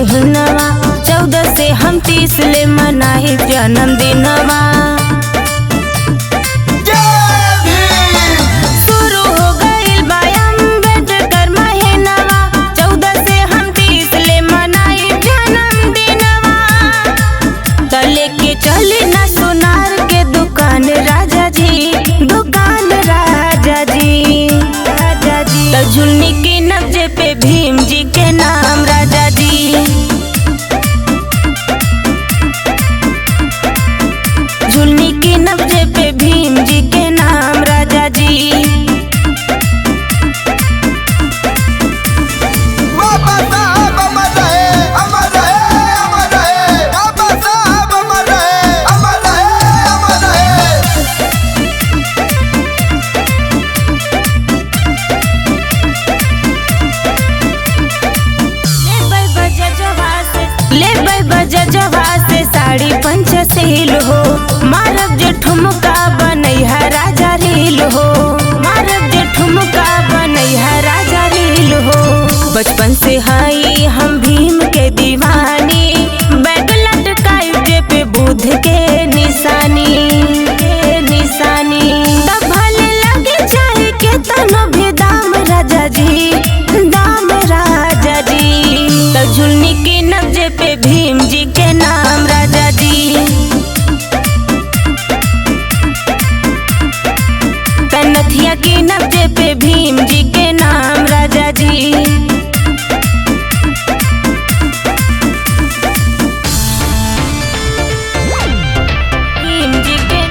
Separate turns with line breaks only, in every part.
महीनवा 14 से हम 30 ले मनाई जन्मदिनवा। शुरू हो गइल बा अम्बेडकर महीनवा 14 से हम 30 ले मनाई जन्मदिनवा। त लेके चली ना सोनार के दुकान राजा जी, दुकान राजा जी, राजा जी। त झुलनी की नब्जे पे भीम जी के नाम राजा जी, झुलनी की नब्जे पे भीम जी के नाम राजा जी। जवा से साड़ी पंचशील हो, मारब जे ठुमका बनैहा राजा रील हो, मारब जे ठुमका बनैहा राजा रील हो। बचपन से हाई हम भीम के दीवानी, बैग लटकाई जे पे बुद्ध के निशानी, तब भले लगे चाहे के तनो भी दाम राजा जी, दाम राजा जी। तब झुलनी की नब्जे पे भीम जी के नाम राजा जी, तनथिया की नब्जे पे भीम जी के नाम राजा जी। भीम जी के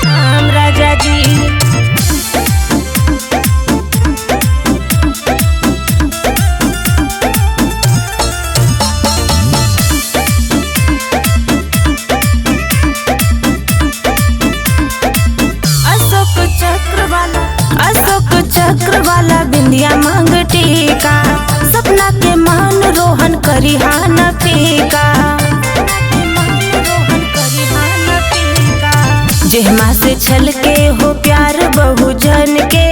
नाम राजा जी। अशोक चक्र वाला बिंदिया मांग टीका, सपना के मान रोहन करिहान फीका, जेहमा से छल के हो प्यार बहुजन के,